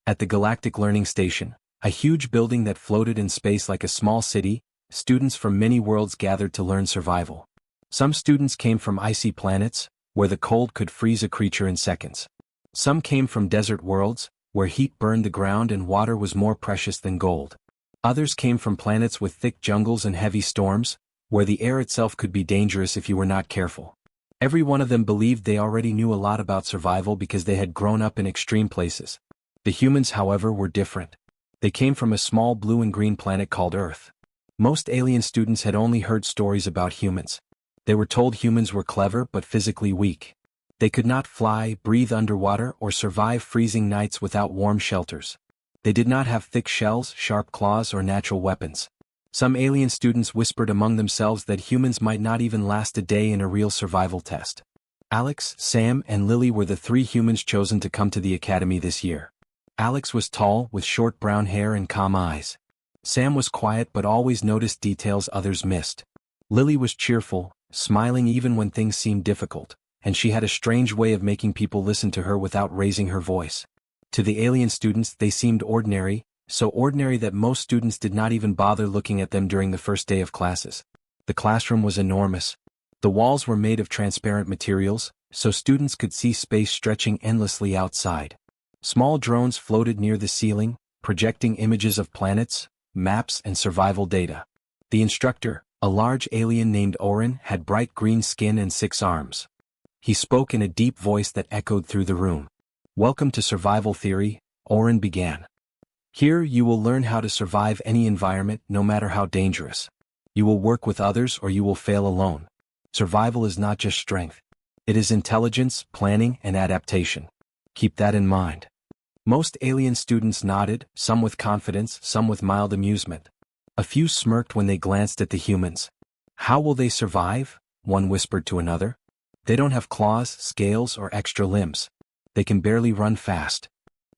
At the Galactic Learning Station, a huge building that floated in space like a small city, students from many worlds gathered to learn survival. Some students came from icy planets, where the cold could freeze a creature in seconds. Some came from desert worlds, where heat burned the ground and water was more precious than gold. Others came from planets with thick jungles and heavy storms, where the air itself could be dangerous if you were not careful. Every one of them believed they already knew a lot about survival because they had grown up in extreme places. The humans, however, were different. They came from a small blue and green planet called Earth. Most alien students had only heard stories about humans. They were told humans were clever but physically weak. They could not fly, breathe underwater, or survive freezing nights without warm shelters. They did not have thick shells, sharp claws, or natural weapons. Some alien students whispered among themselves that humans might not even last a day in a real survival test. Alex, Sam, and Lily were the three humans chosen to come to the academy this year. Alex was tall, with short brown hair and calm eyes. Sam was quiet but always noticed details others missed. Lily was cheerful, smiling even when things seemed difficult, and she had a strange way of making people listen to her without raising her voice. To the alien students, they seemed ordinary, so ordinary that most students did not even bother looking at them during the first day of classes. The classroom was enormous. The walls were made of transparent materials, so students could see space stretching endlessly outside. Small drones floated near the ceiling, projecting images of planets, maps, and survival data. The instructor, a large alien named Oren, had bright green skin and 6 arms. He spoke in a deep voice that echoed through the room. "Welcome to survival theory," Oren began. "Here you will learn how to survive any environment, no matter how dangerous. You will work with others or you will fail alone. Survival is not just strength. It is intelligence, planning, and adaptation. Keep that in mind." Most alien students nodded, some with confidence, some with mild amusement. A few smirked when they glanced at the humans. "How will they survive?" one whispered to another. "They don't have claws, scales, or extra limbs. They can barely run fast."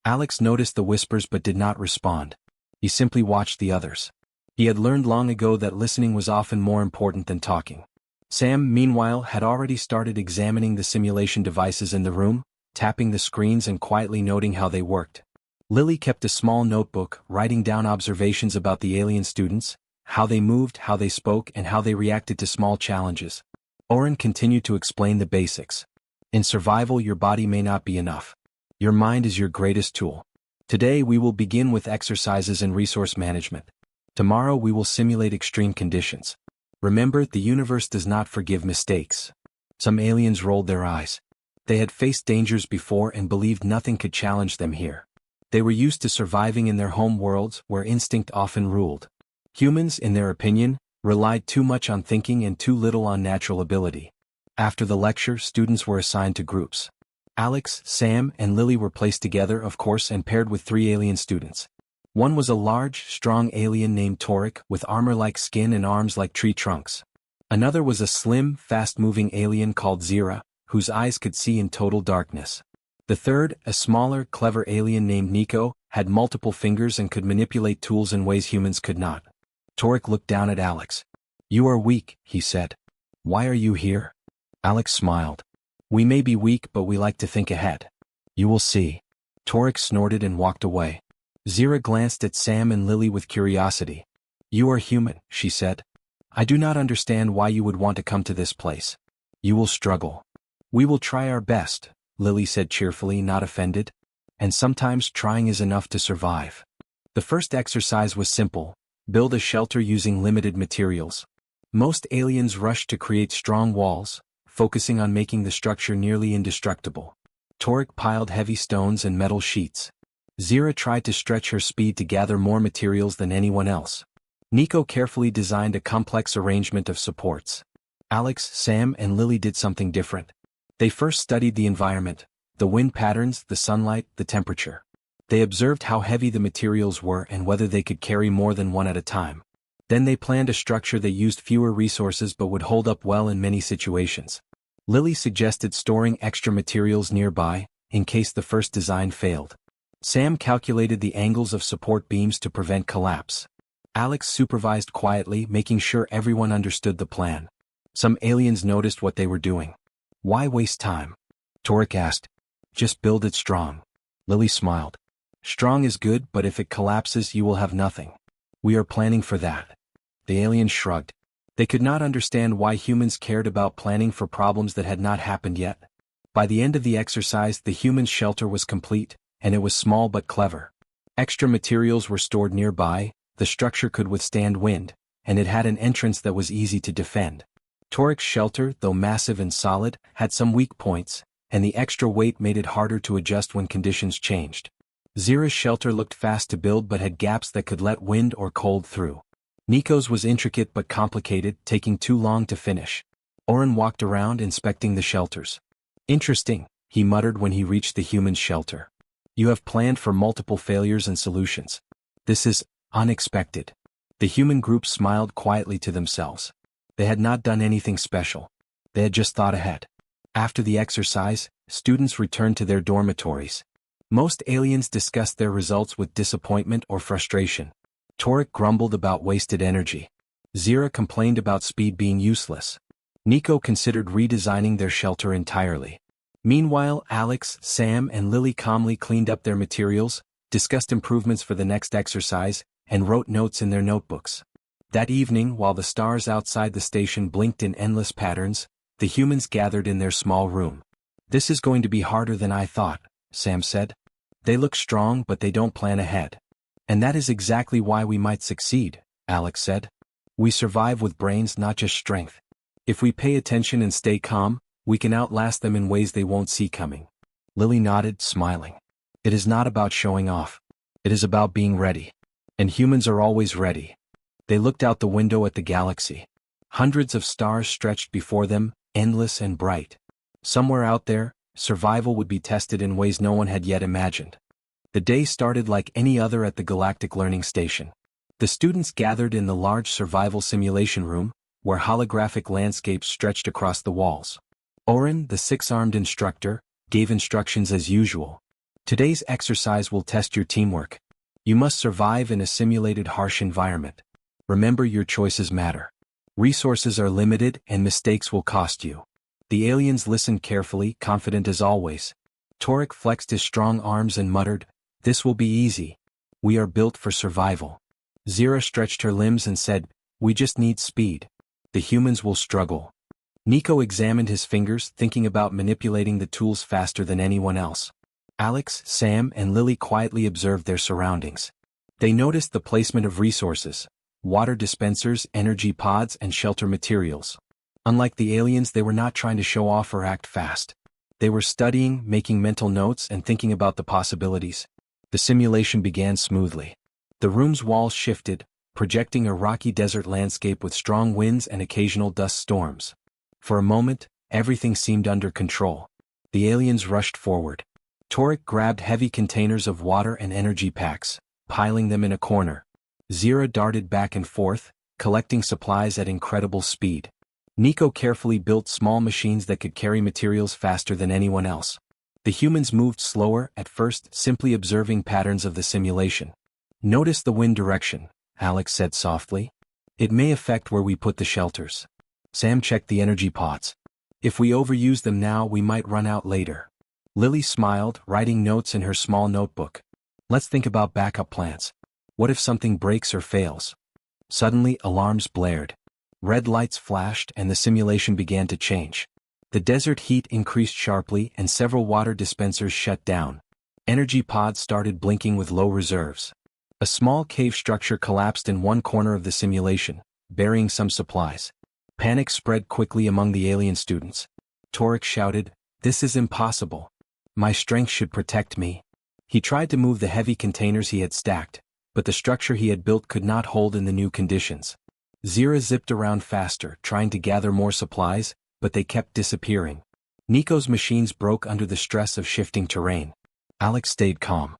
Alex noticed the whispers but did not respond. He simply watched the others. He had learned long ago that listening was often more important than talking. Sam, meanwhile, had already started examining the simulation devices in the room, tapping the screens and quietly noting how they worked. Lily kept a small notebook, writing down observations about the alien students, how they moved, how they spoke, and how they reacted to small challenges. Oren continued to explain the basics. In survival, your body may not be enough. Your mind is your greatest tool. Today we will begin with exercises in resource management. Tomorrow we will simulate extreme conditions. Remember, the universe does not forgive mistakes. Some aliens rolled their eyes. They had faced dangers before and believed nothing could challenge them here. They were used to surviving in their home worlds, where instinct often ruled. Humans, in their opinion, relied too much on thinking and too little on natural ability. After the lecture, students were assigned to groups. Alex, Sam, and Lily were placed together, of course, and paired with 3 alien students. One was a large, strong alien named Torek, with armor-like skin and arms like tree trunks. Another was a slim, fast-moving alien called Zira, whose eyes could see in total darkness. The third, a smaller, clever alien named Nico, had multiple fingers and could manipulate tools in ways humans could not. Torek looked down at Alex. "You are weak," he said. "Why are you here?" Alex smiled. "We may be weak, but we like to think ahead. You will see." Torek snorted and walked away. Zira glanced at Sam and Lily with curiosity. "You are human," she said. "I do not understand why you would want to come to this place. You will struggle." "We will try our best," Lily said cheerfully, not offended. "And sometimes trying is enough to survive." The first exercise was simple: build a shelter using limited materials. Most aliens rushed to create strong walls, focusing on making the structure nearly indestructible. Torek piled heavy stones and metal sheets. Zira tried to stretch her speed to gather more materials than anyone else. Nico carefully designed a complex arrangement of supports. Alex, Sam, and Lily did something different. They first studied the environment, the wind patterns, the sunlight, the temperature. They observed how heavy the materials were and whether they could carry more than one at a time. Then they planned a structure that used fewer resources but would hold up well in many situations. Lily suggested storing extra materials nearby, in case the first design failed. Sam calculated the angles of support beams to prevent collapse. Alex supervised quietly, making sure everyone understood the plan. Some aliens noticed what they were doing. "Why waste time?" Torek asked. "Just build it strong." Lily smiled. Strong is good, but if it collapses you will have nothing. We are planning for that. The aliens shrugged. They could not understand why humans cared about planning for problems that had not happened yet. By the end of the exercise the humans' shelter was complete, and it was small but clever. Extra materials were stored nearby, the structure could withstand wind, and it had an entrance that was easy to defend. Toric's shelter, though massive and solid, had some weak points, and the extra weight made it harder to adjust when conditions changed. Zira's shelter looked fast to build but had gaps that could let wind or cold through. Nico's was intricate but complicated, taking too long to finish. Oren walked around inspecting the shelters. Interesting, he muttered when he reached the human's shelter. You have planned for multiple failures and solutions. This is unexpected. The human group smiled quietly to themselves. They had not done anything special. They had just thought ahead. After the exercise, students returned to their dormitories. Most aliens discussed their results with disappointment or frustration. Toric grumbled about wasted energy. Zira complained about speed being useless. Nico considered redesigning their shelter entirely. Meanwhile, Alex, Sam, and Lily calmly cleaned up their materials, discussed improvements for the next exercise, and wrote notes in their notebooks. That evening, while the stars outside the station blinked in endless patterns, the humans gathered in their small room. This is going to be harder than I thought, Sam said. They look strong but they don't plan ahead. And that is exactly why we might succeed, Alex said. We survive with brains, not just strength. If we pay attention and stay calm, we can outlast them in ways they won't see coming. Lily nodded, smiling. It is not about showing off. It is about being ready. And humans are always ready. They looked out the window at the galaxy. Hundreds of stars stretched before them, endless and bright. Somewhere out there, survival would be tested in ways no one had yet imagined. The day started like any other at the Galactic Learning Station. The students gathered in the large survival simulation room, where holographic landscapes stretched across the walls. Oren, the six-armed instructor, gave instructions as usual. Today's exercise will test your teamwork. You must survive in a simulated harsh environment. Remember, your choices matter. Resources are limited and mistakes will cost you. The aliens listened carefully, confident as always. Toric flexed his strong arms and muttered, "This will be easy. We are built for survival." Zira stretched her limbs and said, "We just need speed. The humans will struggle." Nico examined his fingers, thinking about manipulating the tools faster than anyone else. Alex, Sam, and Lily quietly observed their surroundings. They noticed the placement of resources: water dispensers, energy pods, and shelter materials. Unlike the aliens, they were not trying to show off or act fast. They were studying, making mental notes, and thinking about the possibilities. The simulation began smoothly. The room's walls shifted, projecting a rocky desert landscape with strong winds and occasional dust storms. For a moment, everything seemed under control. The aliens rushed forward. Toric grabbed heavy containers of water and energy packs, piling them in a corner. Zira darted back and forth, collecting supplies at incredible speed. Nico carefully built small machines that could carry materials faster than anyone else. The humans moved slower at first, simply observing patterns of the simulation. "Notice the wind direction," Alex said softly. "It may affect where we put the shelters." Sam checked the energy pots. "If we overuse them now, we might run out later." Lily smiled, writing notes in her small notebook. "Let's think about backup plans. What if something breaks or fails?" Suddenly, alarms blared. Red lights flashed and the simulation began to change. The desert heat increased sharply and several water dispensers shut down. Energy pods started blinking with low reserves. A small cave structure collapsed in one corner of the simulation, burying some supplies. Panic spread quickly among the alien students. Toric shouted, "This is impossible. My strength should protect me." He tried to move the heavy containers he had stacked, but the structure he had built could not hold in the new conditions. Zira zipped around faster, trying to gather more supplies, but they kept disappearing. Nico's machines broke under the stress of shifting terrain. Alex stayed calm.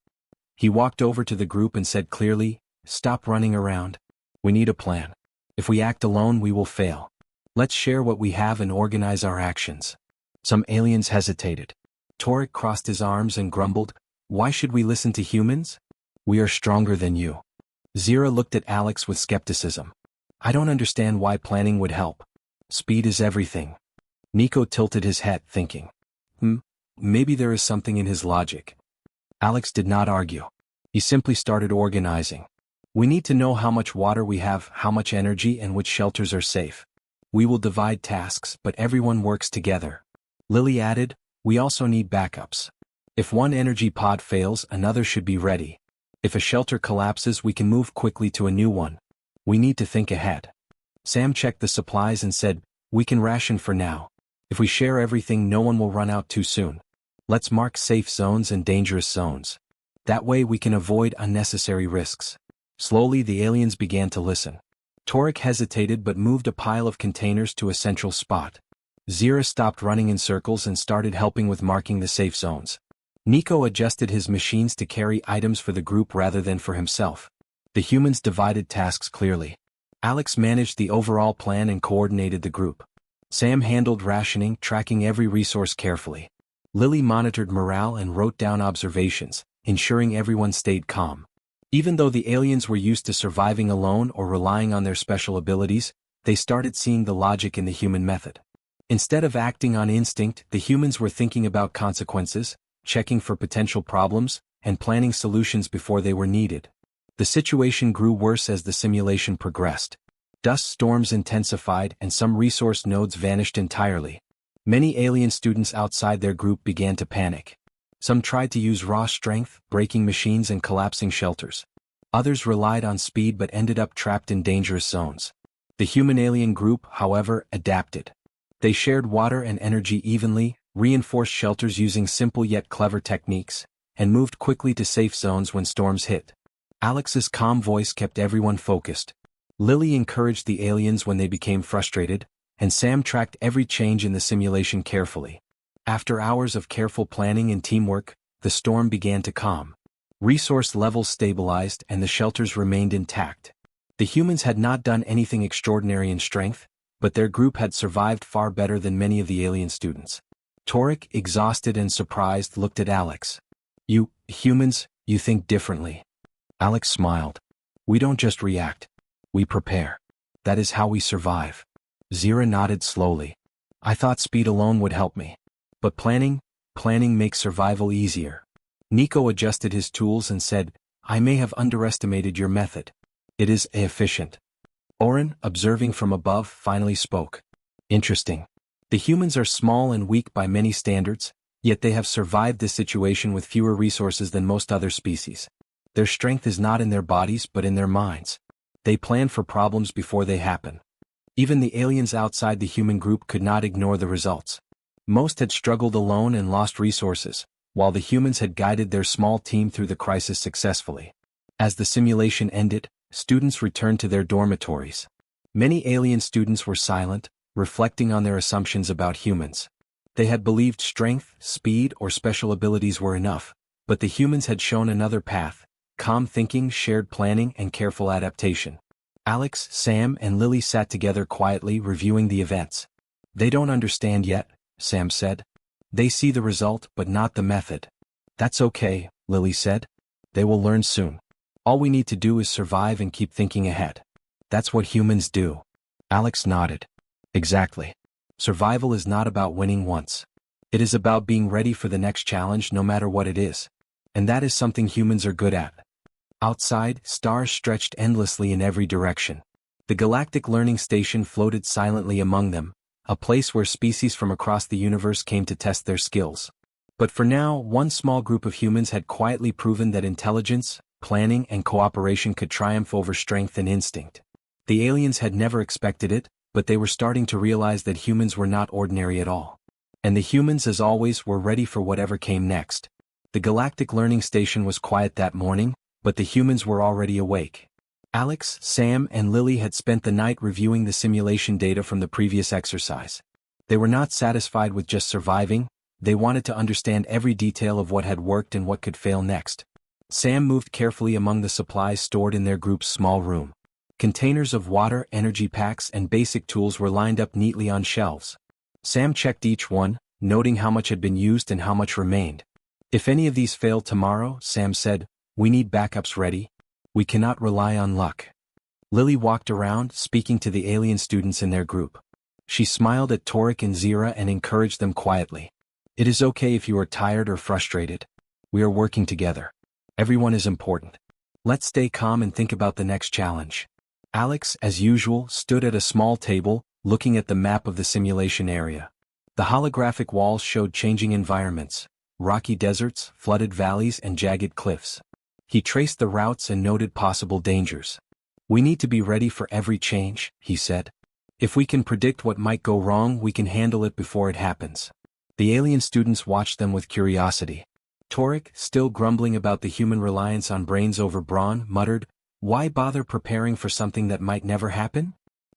He walked over to the group and said clearly, "Stop running around. We need a plan. If we act alone, we will fail. Let's share what we have and organize our actions." Some aliens hesitated. Toric crossed his arms and grumbled, "Why should we listen to humans? We are stronger than you." Zira looked at Alex with skepticism. "I don't understand why planning would help. Speed is everything." Nico tilted his head, thinking, maybe there is something in his logic. Alex did not argue. He simply started organizing. We need to know how much water we have, how much energy, and which shelters are safe. We will divide tasks, but everyone works together. Lily added, we also need backups. If one energy pod fails, another should be ready. If a shelter collapses, we can move quickly to a new one. We need to think ahead. Sam checked the supplies and said, we can ration for now. If we share everything, no one will run out too soon. Let's mark safe zones and dangerous zones. That way we can avoid unnecessary risks. Slowly the aliens began to listen. Torek hesitated but moved a pile of containers to a central spot. Zira stopped running in circles and started helping with marking the safe zones. Nico adjusted his machines to carry items for the group rather than for himself. The humans divided tasks clearly. Alex managed the overall plan and coordinated the group. Sam handled rationing, tracking every resource carefully. Lily monitored morale and wrote down observations, ensuring everyone stayed calm. Even though the aliens were used to surviving alone or relying on their special abilities, they started seeing the logic in the human method. Instead of acting on instinct, the humans were thinking about consequences, checking for potential problems, and planning solutions before they were needed. The situation grew worse as the simulation progressed. Dust storms intensified and some resource nodes vanished entirely. Many alien students outside their group began to panic. Some tried to use raw strength, breaking machines and collapsing shelters. Others relied on speed but ended up trapped in dangerous zones. The human-alien group, however, adapted. They shared water and energy evenly, reinforced shelters using simple yet clever techniques, and moved quickly to safe zones when storms hit. Alex's calm voice kept everyone focused. Lily encouraged the aliens when they became frustrated, and Sam tracked every change in the simulation carefully. After hours of careful planning and teamwork, the storm began to calm. Resource levels stabilized and the shelters remained intact. The humans had not done anything extraordinary in strength, but their group had survived far better than many of the alien students. Torek, exhausted and surprised, looked at Alex. You, humans, you think differently. Alex smiled. We don't just react. We prepare. That is how we survive. Zira nodded slowly. I thought speed alone would help me. But planning makes survival easier. Nico adjusted his tools and said, I may have underestimated your method. It is efficient. Oren, observing from above, finally spoke. Interesting. The humans are small and weak by many standards, yet they have survived this situation with fewer resources than most other species. Their strength is not in their bodies but in their minds. They plan for problems before they happen. Even the aliens outside the human group could not ignore the results. Most had struggled alone and lost resources, while the humans had guided their small team through the crisis successfully. As the simulation ended, students returned to their dormitories. Many alien students were silent, reflecting on their assumptions about humans. They had believed strength, speed, or special abilities were enough, but the humans had shown another path: calm thinking, shared planning, and careful adaptation. Alex, Sam, and Lily sat together quietly, reviewing the events. They don't understand yet, Sam said. They see the result but not the method. That's okay, Lily said. They will learn soon. All we need to do is survive and keep thinking ahead. That's what humans do. Alex nodded. Exactly. Survival is not about winning once. It is about being ready for the next challenge no matter what it is. And that is something humans are good at. Outside, stars stretched endlessly in every direction. The galactic learning station floated silently among them, a place where species from across the universe came to test their skills. But for now, one small group of humans had quietly proven that intelligence, planning, and cooperation could triumph over strength and instinct. The aliens had never expected it, but they were starting to realize that humans were not ordinary at all. And the humans, as always, were ready for whatever came next. The galactic learning station was quiet that morning, but the humans were already awake. Alex, Sam, and Lily had spent the night reviewing the simulation data from the previous exercise. They were not satisfied with just surviving, they wanted to understand every detail of what had worked and what could fail next. Sam moved carefully among the supplies stored in their group's small room. Containers of water, energy packs, and basic tools were lined up neatly on shelves. Sam checked each one, noting how much had been used and how much remained. If any of these failed tomorrow, Sam said, we need backups ready. We cannot rely on luck. Lily walked around, speaking to the alien students in their group. She smiled at Torek and Zira and encouraged them quietly. It is okay if you are tired or frustrated. We are working together. Everyone is important. Let's stay calm and think about the next challenge. Alex, as usual, stood at a small table, looking at the map of the simulation area. The holographic walls showed changing environments: rocky deserts, flooded valleys, and jagged cliffs. He traced the routes and noted possible dangers. "We need to be ready for every change," he said. "If we can predict what might go wrong, we can handle it before it happens." The alien students watched them with curiosity. Torek, still grumbling about the human reliance on brains over brawn, muttered, "Why bother preparing for something that might never happen?"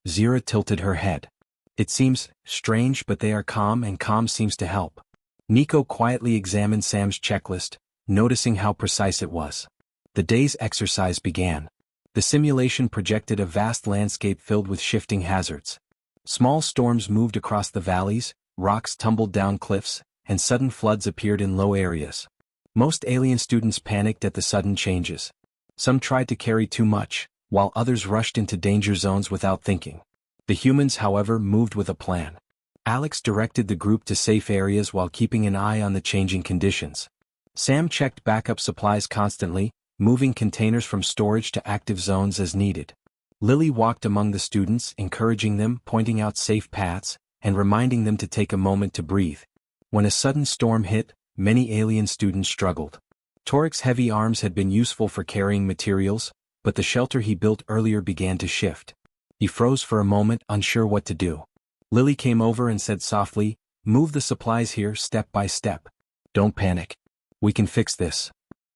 Zira tilted her head. "It seems strange, but they are calm, and calm seems to help." Nico quietly examined Sam's checklist, noticing how precise it was. The day's exercise began. The simulation projected a vast landscape filled with shifting hazards. Small storms moved across the valleys, rocks tumbled down cliffs, and sudden floods appeared in low areas. Most alien students panicked at the sudden changes. Some tried to carry too much, while others rushed into danger zones without thinking. The humans, however, moved with a plan. Alex directed the group to safe areas while keeping an eye on the changing conditions. Sam checked backup supplies constantly, moving containers from storage to active zones as needed. Lily walked among the students, encouraging them, pointing out safe paths, and reminding them to take a moment to breathe. When a sudden storm hit, many alien students struggled. Torek's heavy arms had been useful for carrying materials, but the shelter he built earlier began to shift. He froze for a moment, unsure what to do. Lily came over and said softly, "Move the supplies here step by step. Don't panic. We can fix this."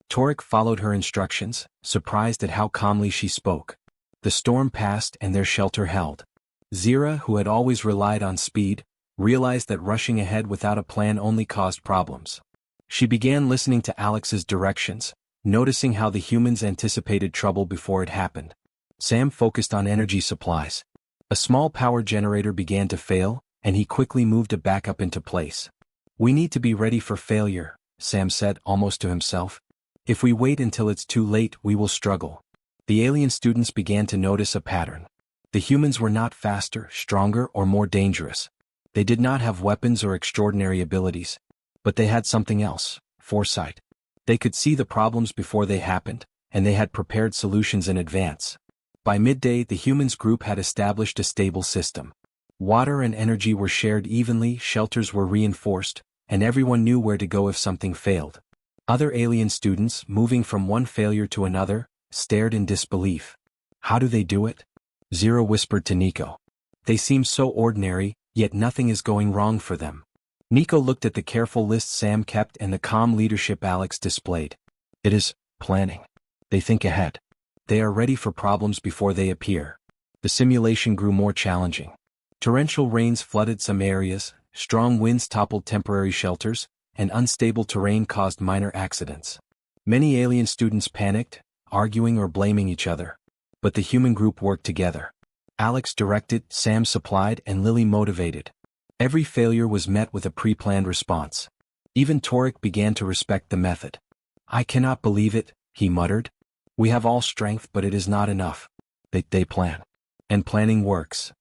Torek followed her instructions, surprised at how calmly she spoke. The storm passed and their shelter held. Zira, who had always relied on speed, realized that rushing ahead without a plan only caused problems. She began listening to Alex's directions, noticing how the humans anticipated trouble before it happened. Sam focused on energy supplies. A small power generator began to fail, and he quickly moved a backup into place. "We need to be ready for failure," Sam said almost to himself. "If we wait until it's too late, we will struggle." The alien students began to notice a pattern. The humans were not faster, stronger, or more dangerous. They did not have weapons or extraordinary abilities. But they had something else: foresight. They could see the problems before they happened, and they had prepared solutions in advance. By midday, the humans group had established a stable system. Water and energy were shared evenly, shelters were reinforced, and everyone knew where to go if something failed. Other alien students, moving from one failure to another, stared in disbelief. "How do they do it?" Zero whispered to Nico. "They seem so ordinary, yet nothing is going wrong for them." Nico looked at the careful list Sam kept and the calm leadership Alex displayed. "It is planning. They think ahead. They are ready for problems before they appear." The simulation grew more challenging. Torrential rains flooded some areas, strong winds toppled temporary shelters, and unstable terrain caused minor accidents. Many alien students panicked, arguing or blaming each other. But the human group worked together. Alex directed, Sam supplied, and Lily motivated. Every failure was met with a pre-planned response. Even Torek began to respect the method. "I cannot believe it," he muttered. "We have all strength, but it is not enough." They plan. And planning works.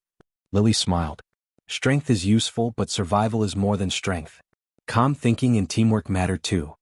Lily smiled. "Strength is useful, but survival is more than strength. Calm thinking and teamwork matter too."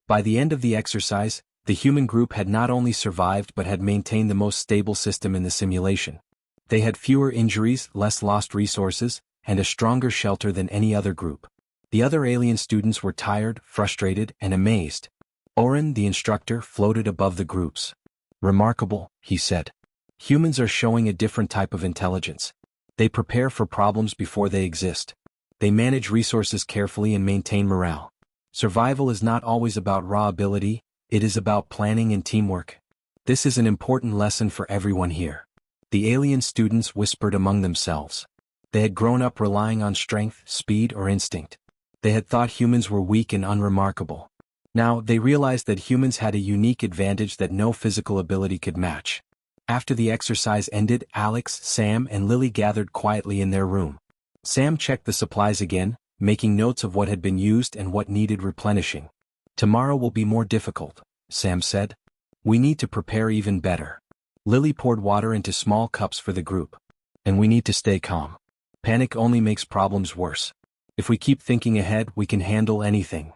By the end of the exercise, the human group had not only survived but had maintained the most stable system in the simulation. They had fewer injuries, less lost resources, and a stronger shelter than any other group. The other alien students were tired, frustrated, and amazed. Oren, the instructor, floated above the groups. "Remarkable," he said. "Humans are showing a different type of intelligence. They prepare for problems before they exist. They manage resources carefully and maintain morale. Survival is not always about raw ability, it is about planning and teamwork. This is an important lesson for everyone here." The alien students whispered among themselves. They had grown up relying on strength, speed, or instinct. They had thought humans were weak and unremarkable. Now, they realized that humans had a unique advantage that no physical ability could match. After the exercise ended, Alex, Sam, and Lily gathered quietly in their room. Sam checked the supplies again, making notes of what had been used and what needed replenishing. "Tomorrow will be more difficult," Sam said. "We need to prepare even better." Lily poured water into small cups for the group. "And we need to stay calm. Panic only makes problems worse. If we keep thinking ahead, we can handle anything."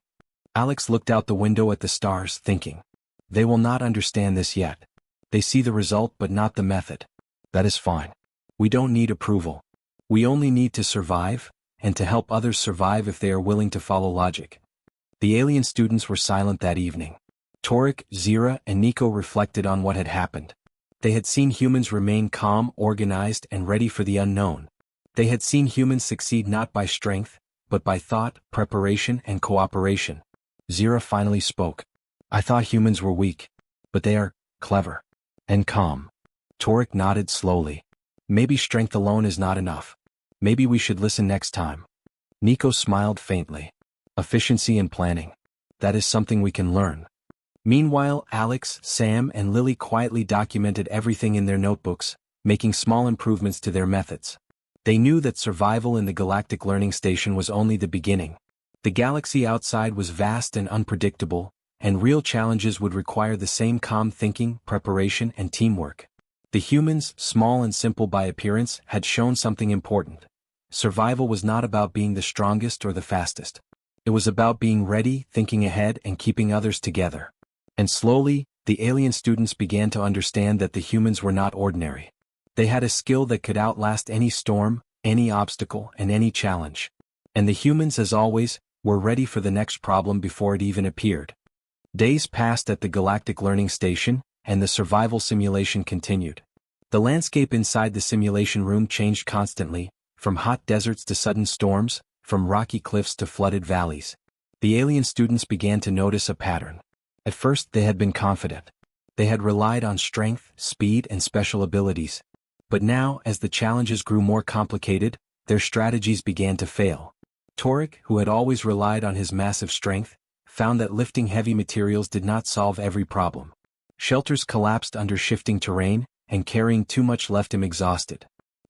Alex looked out the window at the stars, thinking. They will not understand this yet. They see the result but not the method. That is fine. We don't need approval. We only need to survive, and to help others survive if they are willing to follow logic. The alien students were silent that evening. Torek, Zira, and Nico reflected on what had happened. They had seen humans remain calm, organized, and ready for the unknown. They had seen humans succeed not by strength, but by thought, preparation, and cooperation. Zira finally spoke. I thought humans were weak. But they are clever. And calm. Torek nodded slowly. Maybe strength alone is not enough. Maybe we should listen next time. Nico smiled faintly. Efficiency and planning. That is something we can learn. Meanwhile, Alex, Sam, and Lily quietly documented everything in their notebooks, making small improvements to their methods. They knew that survival in the Galactic Learning Station was only the beginning. The galaxy outside was vast and unpredictable, and real challenges would require the same calm thinking, preparation, and teamwork. The humans, small and simple by appearance, had shown something important. Survival was not about being the strongest or the fastest. It was about being ready, thinking ahead, and keeping others together. And slowly, the alien students began to understand that the humans were not ordinary. They had a skill that could outlast any storm, any obstacle, and any challenge. And the humans, as always, were ready for the next problem before it even appeared. Days passed at the Galactic Learning Station, and the survival simulation continued. The landscape inside the simulation room changed constantly, from hot deserts to sudden storms, from rocky cliffs to flooded valleys. The alien students began to notice a pattern. At first they had been confident. They had relied on strength, speed, and special abilities. But now, as the challenges grew more complicated, their strategies began to fail. Torek, who had always relied on his massive strength, found that lifting heavy materials did not solve every problem. Shelters collapsed under shifting terrain, and carrying too much left him exhausted.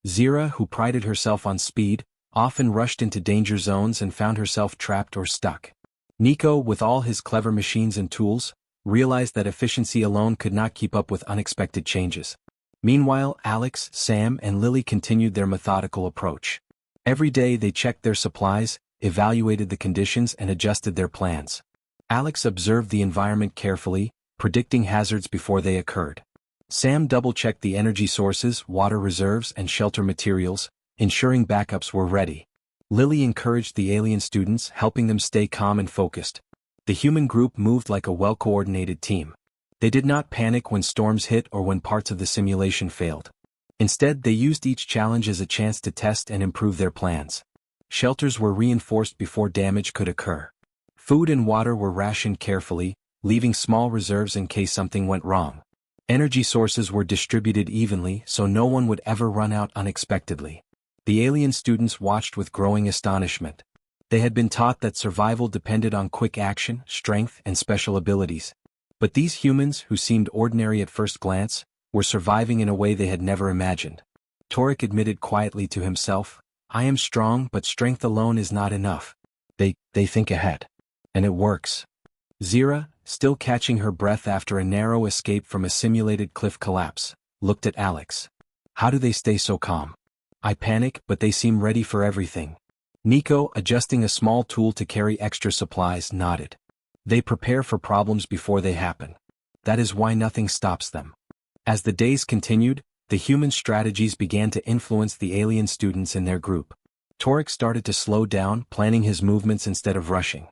Zira, who prided herself on speed, often rushed into danger zones and found herself trapped or stuck. Nico, with all his clever machines and tools, realized that efficiency alone could not keep up with unexpected changes. Meanwhile, Alex, Sam, and Lily continued their methodical approach. Every day they checked their supplies, evaluated the conditions, and adjusted their plans. Alex observed the environment carefully, predicting hazards before they occurred. Sam double-checked the energy sources, water reserves, and shelter materials, ensuring backups were ready. Lily encouraged the alien students, helping them stay calm and focused. The human group moved like a well-coordinated team. They did not panic when storms hit or when parts of the simulation failed. Instead, they used each challenge as a chance to test and improve their plans. Shelters were reinforced before damage could occur. Food and water were rationed carefully, leaving small reserves in case something went wrong. Energy sources were distributed evenly so no one would ever run out unexpectedly. The alien students watched with growing astonishment. They had been taught that survival depended on quick action, strength, and special abilities. But these humans, who seemed ordinary at first glance, were surviving in a way they had never imagined. Torek admitted quietly to himself, I am strong, but strength alone is not enough. They think ahead. And it works. Zira, still catching her breath after a narrow escape from a simulated cliff collapse, looked at Alex. How do they stay so calm? I panic, but they seem ready for everything. Nico, adjusting a small tool to carry extra supplies, nodded. They prepare for problems before they happen. That is why nothing stops them. As the days continued, the human strategies began to influence the alien students in their group. Torek started to slow down, planning his movements instead of rushing.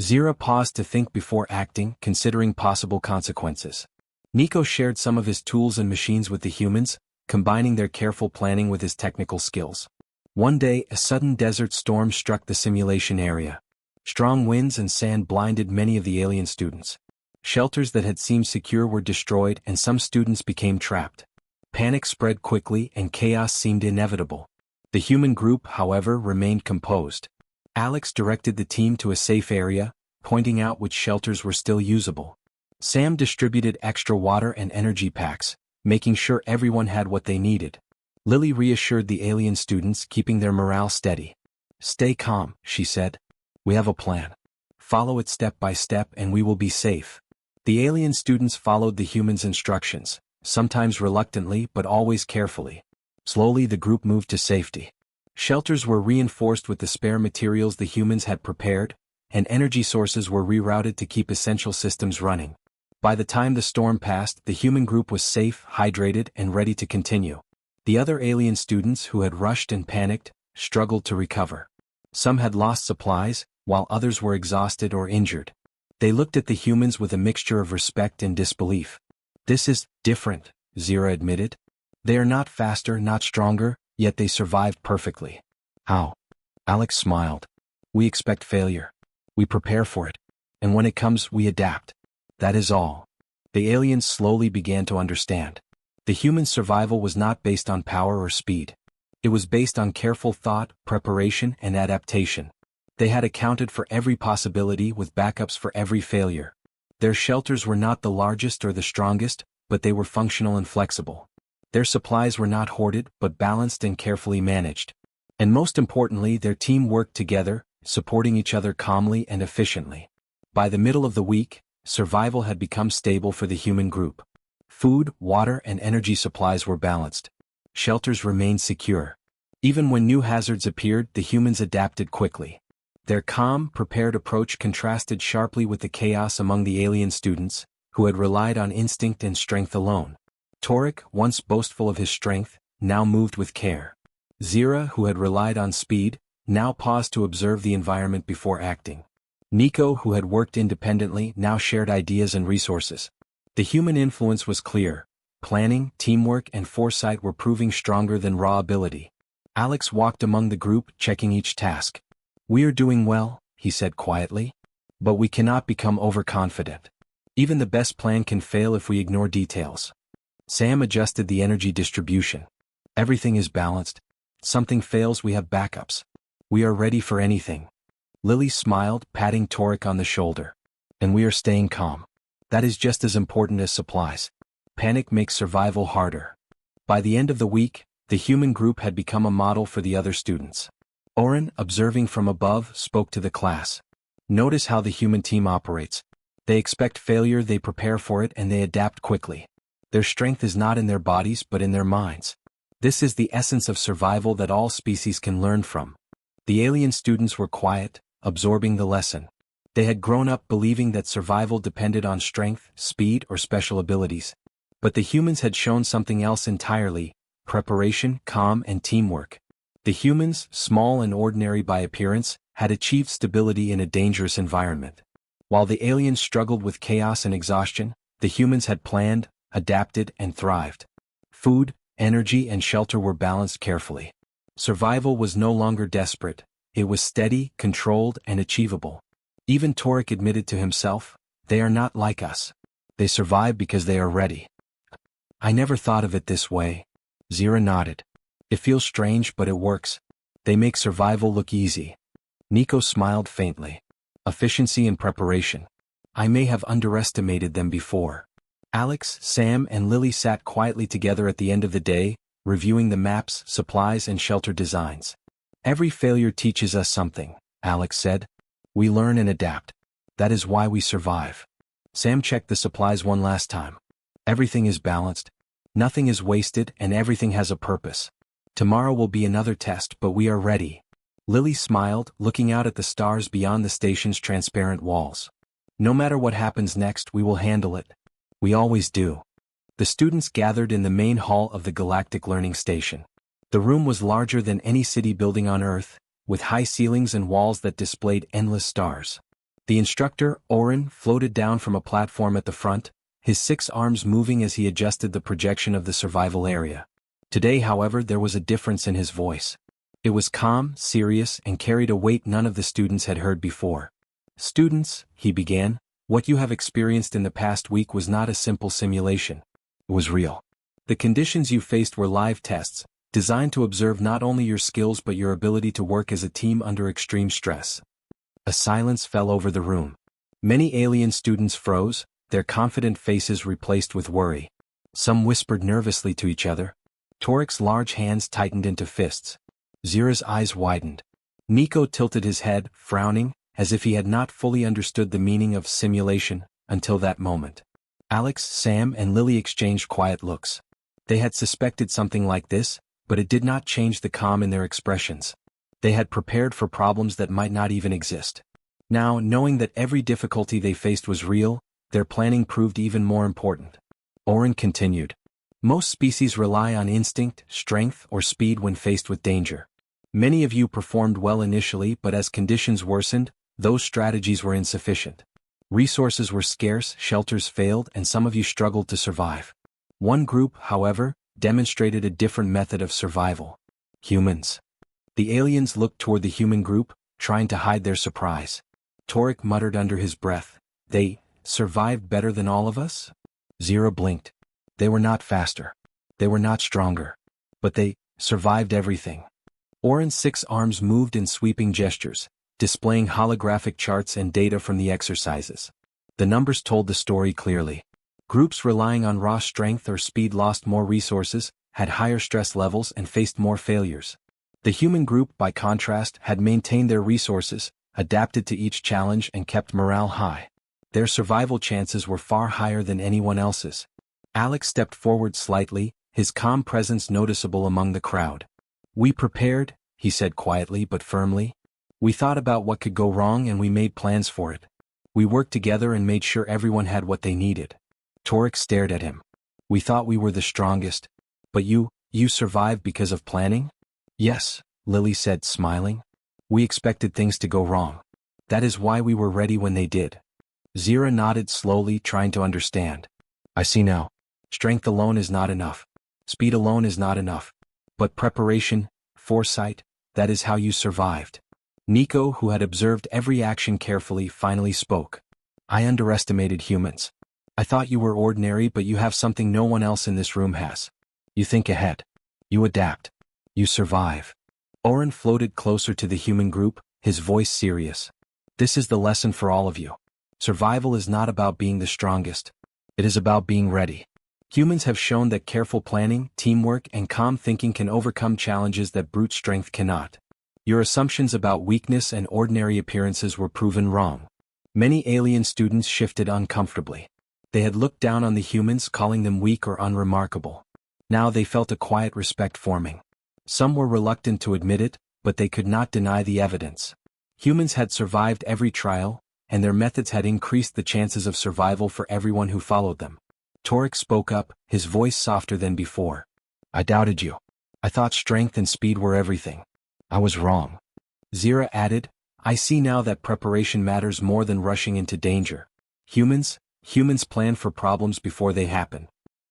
Zira paused to think before acting, considering possible consequences. Nico shared some of his tools and machines with the humans, combining their careful planning with his technical skills. One day, a sudden desert storm struck the simulation area. Strong winds and sand blinded many of the alien students. Shelters that had seemed secure were destroyed and some students became trapped. Panic spread quickly and chaos seemed inevitable. The human group, however, remained composed. Alex directed the team to a safe area, pointing out which shelters were still usable. Sam distributed extra water and energy packs, making sure everyone had what they needed. Lily reassured the alien students, keeping their morale steady. Stay calm, she said. We have a plan. Follow it step by step and we will be safe. The alien students followed the humans' instructions, sometimes reluctantly but always carefully. Slowly the group moved to safety. Shelters were reinforced with the spare materials the humans had prepared, and energy sources were rerouted to keep essential systems running. By the time the storm passed, the human group was safe, hydrated, and ready to continue. The other alien students who had rushed and panicked struggled to recover. Some had lost supplies, while others were exhausted or injured. They looked at the humans with a mixture of respect and disbelief. "This is different," Zira admitted. "They are not faster, not stronger, yet they survived perfectly." "How?" Alex smiled. "We expect failure. We prepare for it. And when it comes, we adapt. That is all." The aliens slowly began to understand. The human survival was not based on power or speed. It was based on careful thought, preparation, and adaptation. They had accounted for every possibility with backups for every failure. Their shelters were not the largest or the strongest, but they were functional and flexible. Their supplies were not hoarded, but balanced and carefully managed. And most importantly, their team worked together, supporting each other calmly and efficiently. By the middle of the week, survival had become stable for the human group. Food, water, and energy supplies were balanced. Shelters remained secure. Even when new hazards appeared, the humans adapted quickly. Their calm, prepared approach contrasted sharply with the chaos among the alien students, who had relied on instinct and strength alone. Torek, once boastful of his strength, now moved with care. Zira, who had relied on speed, now paused to observe the environment before acting. Nico, who had worked independently, now shared ideas and resources. The human influence was clear. Planning, teamwork, and foresight were proving stronger than raw ability. Alex walked among the group, checking each task. "We are doing well," he said quietly. "But we cannot become overconfident. Even the best plan can fail if we ignore details." Sam adjusted the energy distribution. "Everything is balanced. Something fails, we have backups. We are ready for anything." Lily smiled, patting Torek on the shoulder. "And we are staying calm. That is just as important as supplies. Panic makes survival harder." By the end of the week, the human group had become a model for the other students. Oren, observing from above, spoke to the class. "Notice how the human team operates. They expect failure, they prepare for it, and they adapt quickly. Their strength is not in their bodies but in their minds. This is the essence of survival that all species can learn from." The alien students were quiet, absorbing the lesson. They had grown up believing that survival depended on strength, speed, or special abilities. But the humans had shown something else entirely: preparation, calm, and teamwork. The humans, small and ordinary by appearance, had achieved stability in a dangerous environment. While the aliens struggled with chaos and exhaustion, the humans had planned, adapted, and thrived. Food, energy, and shelter were balanced carefully. Survival was no longer desperate. It was steady, controlled, and achievable. Even Torek admitted to himself, "They are not like us. They survive because they are ready." "I never thought of it this way." Zira nodded. "It feels strange, but it works. They make survival look easy." Nico smiled faintly. "Efficiency and preparation. I may have underestimated them before." Alex, Sam, and Lily sat quietly together at the end of the day, reviewing the maps, supplies, and shelter designs. "Every failure teaches us something," Alex said. "We learn and adapt. That is why we survive." Sam checked the supplies one last time. "Everything is balanced. Nothing is wasted, and everything has a purpose. Tomorrow will be another test, but we are ready." Lily smiled, looking out at the stars beyond the station's transparent walls. "No matter what happens next, we will handle it. We always do." The students gathered in the main hall of the Galactic Learning Station. The room was larger than any city building on Earth, with high ceilings and walls that displayed endless stars. The instructor, Oren, floated down from a platform at the front, his 6 arms moving as he adjusted the projection of the survival area. Today, however, there was a difference in his voice. It was calm, serious, and carried a weight none of the students had heard before. "Students," he began, "what you have experienced in the past week was not a simple simulation. It was real. The conditions you faced were live tests, designed to observe not only your skills but your ability to work as a team under extreme stress." A silence fell over the room. Many alien students froze, their confident faces replaced with worry. Some whispered nervously to each other. Torek's large hands tightened into fists. Zira's eyes widened. Nico tilted his head, frowning, as if he had not fully understood the meaning of simulation until that moment. Alex, Sam, and Lily exchanged quiet looks. They had suspected something like this, but it did not change the calm in their expressions. They had prepared for problems that might not even exist. Now, knowing that every difficulty they faced was real, their planning proved even more important. Oren continued. Most species rely on instinct, strength, or speed when faced with danger. Many of you performed well initially, but as conditions worsened, those strategies were insufficient. Resources were scarce, shelters failed, and some of you struggled to survive. One group, however, demonstrated a different method of survival. Humans. The aliens looked toward the human group, trying to hide their surprise. Torek muttered under his breath, "They survived better than all of us?" Zira blinked. They were not faster. They were not stronger. But they survived everything. Oren's 6 arms moved in sweeping gestures, displaying holographic charts and data from the exercises. The numbers told the story clearly. Groups relying on raw strength or speed lost more resources, had higher stress levels, and faced more failures. The human group, by contrast, had maintained their resources, adapted to each challenge, and kept morale high. Their survival chances were far higher than anyone else's. Alex stepped forward slightly, his calm presence noticeable among the crowd. "We prepared," he said quietly but firmly. "We thought about what could go wrong and we made plans for it. We worked together and made sure everyone had what they needed." Torek stared at him. "We thought we were the strongest. But you survived because of planning?" "Yes," Lily said, smiling. "We expected things to go wrong. That is why we were ready when they did." Zira nodded slowly, trying to understand. "I see now. Strength alone is not enough. Speed alone is not enough. But preparation, foresight, that is how you survived." Nico, who had observed every action carefully, finally spoke. "I underestimated humans. I thought you were ordinary, but you have something no one else in this room has. You think ahead. You adapt. You survive." Oren floated closer to the human group, his voice serious. "This is the lesson for all of you. Survival is not about being the strongest. It is about being ready. Humans have shown that careful planning, teamwork, and calm thinking can overcome challenges that brute strength cannot. Your assumptions about weakness and ordinary appearances were proven wrong." Many alien students shifted uncomfortably. They had looked down on the humans, calling them weak or unremarkable. Now they felt a quiet respect forming. Some were reluctant to admit it, but they could not deny the evidence. Humans had survived every trial, and their methods had increased the chances of survival for everyone who followed them. Torek spoke up, his voice softer than before. "I doubted you. I thought strength and speed were everything. I was wrong." Zira added, "I see now that preparation matters more than rushing into danger. Humans plan for problems before they happen."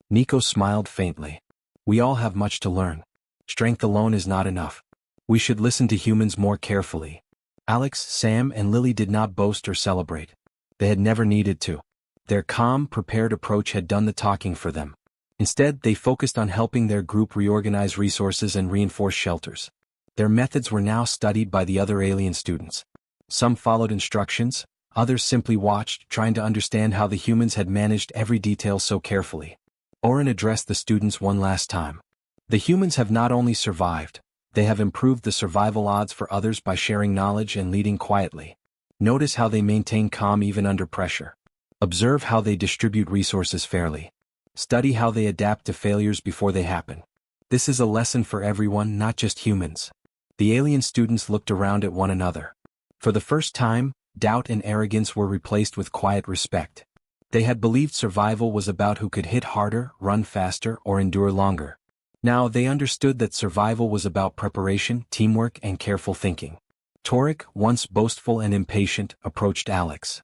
Nico smiled faintly. "We all have much to learn. Strength alone is not enough. We should listen to humans more carefully." Alex, Sam, and Lily did not boast or celebrate. They had never needed to. Their calm, prepared approach had done the talking for them. Instead, they focused on helping their group reorganize resources and reinforce shelters. Their methods were now studied by the other alien students. Some followed instructions, others simply watched, trying to understand how the humans had managed every detail so carefully. Oren addressed the students one last time. "The humans have not only survived, they have improved the survival odds for others by sharing knowledge and leading quietly. Notice how they maintain calm even under pressure. Observe how they distribute resources fairly. Study how they adapt to failures before they happen. This is a lesson for everyone, not just humans." The alien students looked around at one another. For the first time, doubt and arrogance were replaced with quiet respect. They had believed survival was about who could hit harder, run faster, or endure longer. Now they understood that survival was about preparation, teamwork, and careful thinking. Torek, once boastful and impatient, approached Alex.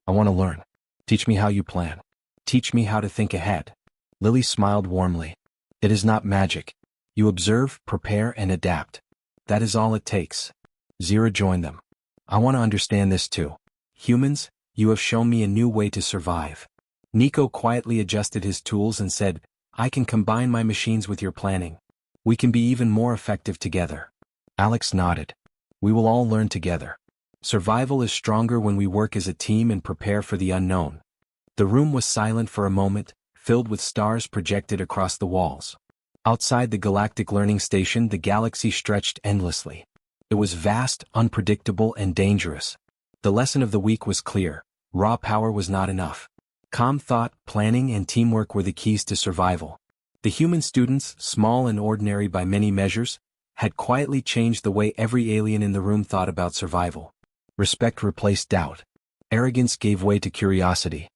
I want to learn. Teach me how you plan. Teach me how to think ahead." Lily smiled warmly. "It is not magic. You observe, prepare, and adapt. That is all it takes." Zira joined them. "I want to understand this too. Humans, you have shown me a new way to survive." Nico quietly adjusted his tools and said, "I can combine my machines with your planning. We can be even more effective together." Alex nodded. "We will all learn together. Survival is stronger when we work as a team and prepare for the unknown." The room was silent for a moment, filled with stars projected across the walls. Outside the galactic learning station, the galaxy stretched endlessly. It was vast, unpredictable, and dangerous. The lesson of the week was clear: raw power was not enough. Calm thought, planning, and teamwork were the keys to survival. The human students, small and ordinary by many measures, had quietly changed the way every alien in the room thought about survival. Respect replaced doubt. Arrogance gave way to curiosity.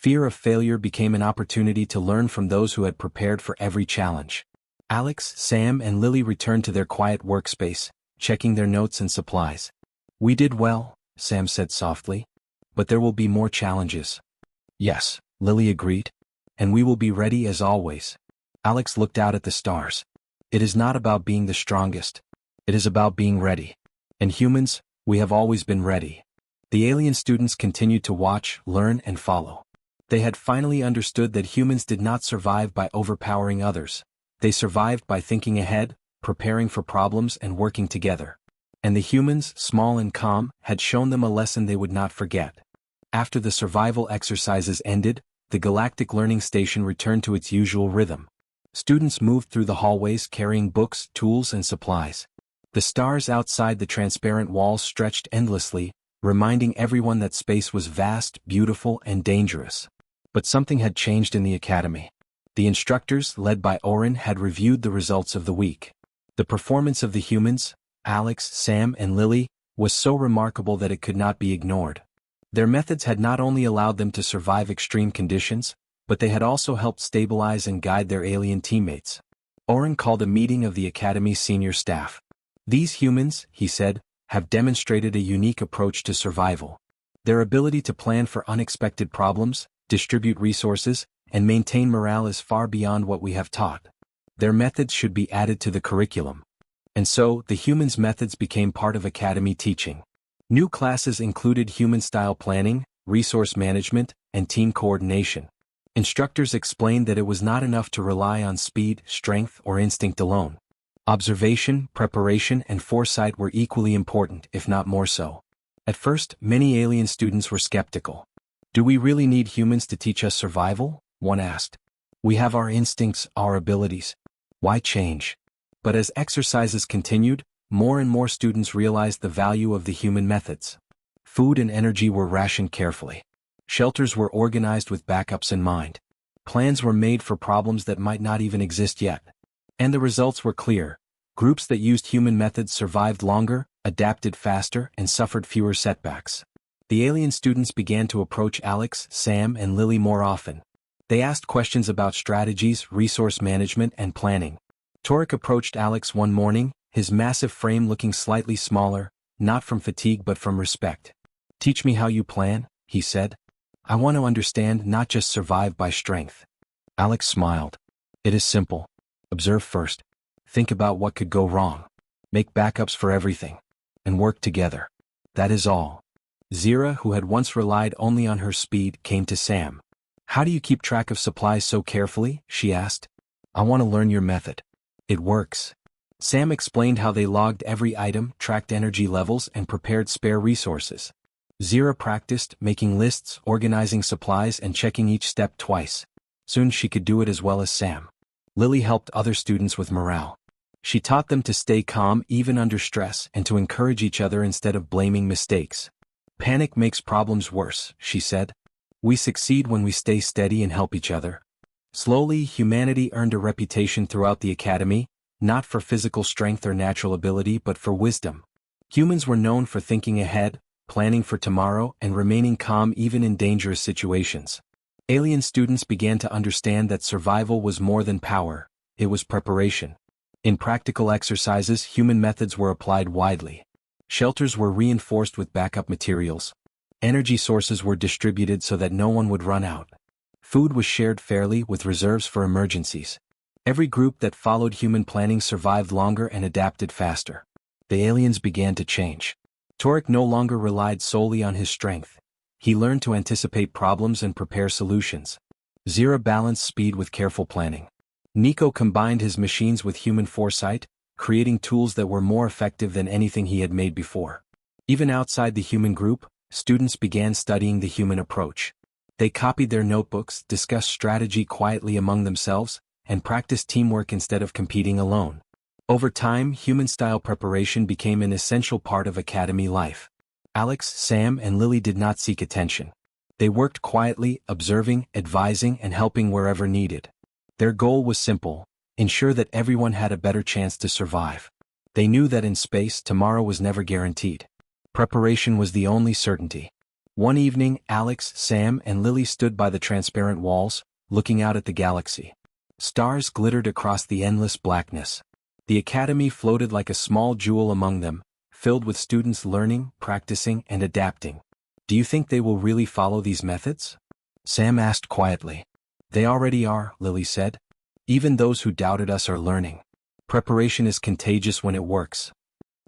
Fear of failure became an opportunity to learn from those who had prepared for every challenge. Alex, Sam, and Lily returned to their quiet workspace, checking their notes and supplies. "We did well," Sam said softly. "But there will be more challenges." "Yes," Lily agreed. "And we will be ready as always." Alex looked out at the stars. "It is not about being the strongest. It is about being ready. And humans, we have always been ready." The alien students continued to watch, learn, and follow. They had finally understood that humans did not survive by overpowering others. They survived by thinking ahead, preparing for problems, and working together. And the humans, small and calm, had shown them a lesson they would not forget. After the survival exercises ended, the galactic learning station returned to its usual rhythm. Students moved through the hallways carrying books, tools, and supplies. The stars outside the transparent walls stretched endlessly, reminding everyone that space was vast, beautiful, and dangerous. But something had changed in the academy. The instructors, led by Oren, had reviewed the results of the week. The performance of the humans, Alex, Sam, and Lily, was so remarkable that it could not be ignored. Their methods had not only allowed them to survive extreme conditions, but they had also helped stabilize and guide their alien teammates. Oren called a meeting of the academy's senior staff. "These humans," he said, "have demonstrated a unique approach to survival. Their ability to plan for unexpected problems, distribute resources, and maintain morale is far beyond what we have taught. Their methods should be added to the curriculum." And so, the humans' methods became part of academy teaching. New classes included human-style planning, resource management, and team coordination. Instructors explained that it was not enough to rely on speed, strength, or instinct alone. Observation, preparation, and foresight were equally important, if not more so. At first, many alien students were skeptical. "Do we really need humans to teach us survival?" one asked. "We have our instincts, our abilities. Why change?" But as exercises continued, more and more students realized the value of the human methods. Food and energy were rationed carefully. Shelters were organized with backups in mind. Plans were made for problems that might not even exist yet. And the results were clear. Groups that used human methods survived longer, adapted faster, and suffered fewer setbacks. The alien students began to approach Alex, Sam, and Lily more often. They asked questions about strategies, resource management, and planning. Torek approached Alex one morning, his massive frame looking slightly smaller, not from fatigue but from respect. "Teach me how you plan," he said. "I want to understand, not just survive by strength." Alex smiled. "It is simple. Observe first. Think about what could go wrong. Make backups for everything. And work together. That is all." Zira, who had once relied only on her speed, came to Sam. "How do you keep track of supplies so carefully?" she asked. "I want to learn your method." "It works." Sam explained how they logged every item, tracked energy levels, and prepared spare resources. Zira practiced, making lists, organizing supplies, and checking each step twice. Soon she could do it as well as Sam. Lily helped other students with morale. She taught them to stay calm even under stress and to encourage each other instead of blaming mistakes. "Panic makes problems worse," she said. "We succeed when we stay steady and help each other." Slowly, humanity earned a reputation throughout the academy, not for physical strength or natural ability but for wisdom. Humans were known for thinking ahead, planning for tomorrow, and remaining calm even in dangerous situations. Alien students began to understand that survival was more than power, it was preparation. In practical exercises, human methods were applied widely. Shelters were reinforced with backup materials. Energy sources were distributed so that no one would run out. Food was shared fairly with reserves for emergencies. Every group that followed human planning survived longer and adapted faster. The aliens began to change. Torek no longer relied solely on his strength. He learned to anticipate problems and prepare solutions. Zira balanced speed with careful planning. Nico combined his machines with human foresight, creating tools that were more effective than anything he had made before. Even outside the human group, students began studying the human approach. They copied their notebooks, discussed strategy quietly among themselves, and practiced teamwork instead of competing alone. Over time, human-style preparation became an essential part of academy life. Alex, Sam, and Lily did not seek attention. They worked quietly, observing, advising, and helping wherever needed. Their goal was simple: ensure that everyone had a better chance to survive. They knew that in space, tomorrow was never guaranteed. Preparation was the only certainty. One evening, Alex, Sam, and Lily stood by the transparent walls, looking out at the galaxy. Stars glittered across the endless blackness. The academy floated like a small jewel among them, filled with students learning, practicing, and adapting. "Do you think they will really follow these methods?" Sam asked quietly. "They already are," Lily said. "Even those who doubted us are learning. Preparation is contagious when it works."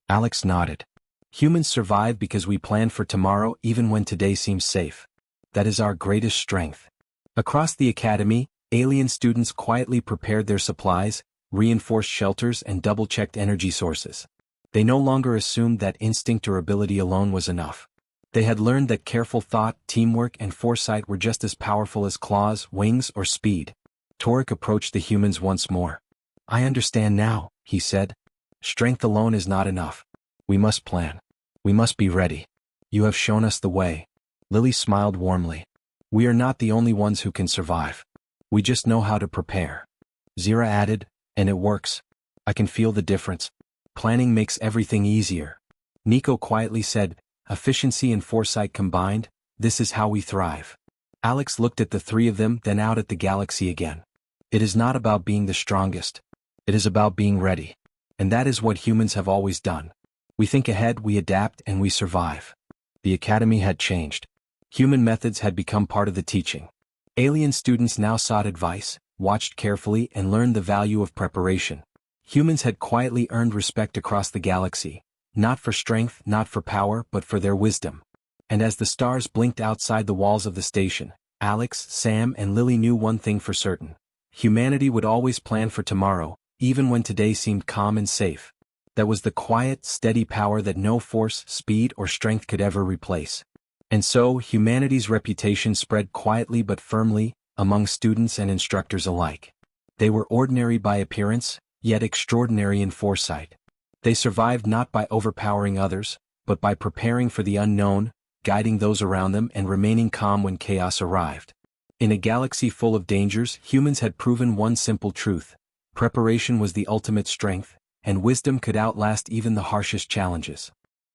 Alex nodded. "Humans survive because we plan for tomorrow even when today seems safe. That is our greatest strength." Across the academy, alien students quietly prepared their supplies, reinforced shelters, and double-checked energy sources. They no longer assumed that instinct or ability alone was enough. They had learned that careful thought, teamwork, and foresight were just as powerful as claws, wings, or speed. Torek approached the humans once more. "I understand now," he said. "Strength alone is not enough. We must plan. We must be ready. You have shown us the way." Lily smiled warmly. "We are not the only ones who can survive. We just know how to prepare." Zira added, "And it works. I can feel the difference. Planning makes everything easier." Nico quietly said, "Efficiency and foresight combined, this is how we thrive." Alex looked at the three of them, then out at the galaxy again. "It is not about being the strongest. It is about being ready. And that is what humans have always done. We think ahead, we adapt, and we survive." The academy had changed. Human methods had become part of the teaching. Alien students now sought advice, watched carefully, and learned the value of preparation. Humans had quietly earned respect across the galaxy, not for strength, not for power, but for their wisdom. And as the stars blinked outside the walls of the station, Alex, Sam, and Lily knew one thing for certain. Humanity would always plan for tomorrow, even when today seemed calm and safe. That was the quiet, steady power that no force, speed, or strength could ever replace. And so, humanity's reputation spread quietly but firmly, among students and instructors alike. They were ordinary by appearance, yet extraordinary in foresight. They survived not by overpowering others, but by preparing for the unknown, guiding those around them, and remaining calm when chaos arrived. In a galaxy full of dangers, humans had proven one simple truth: preparation was the ultimate strength, and wisdom could outlast even the harshest challenges.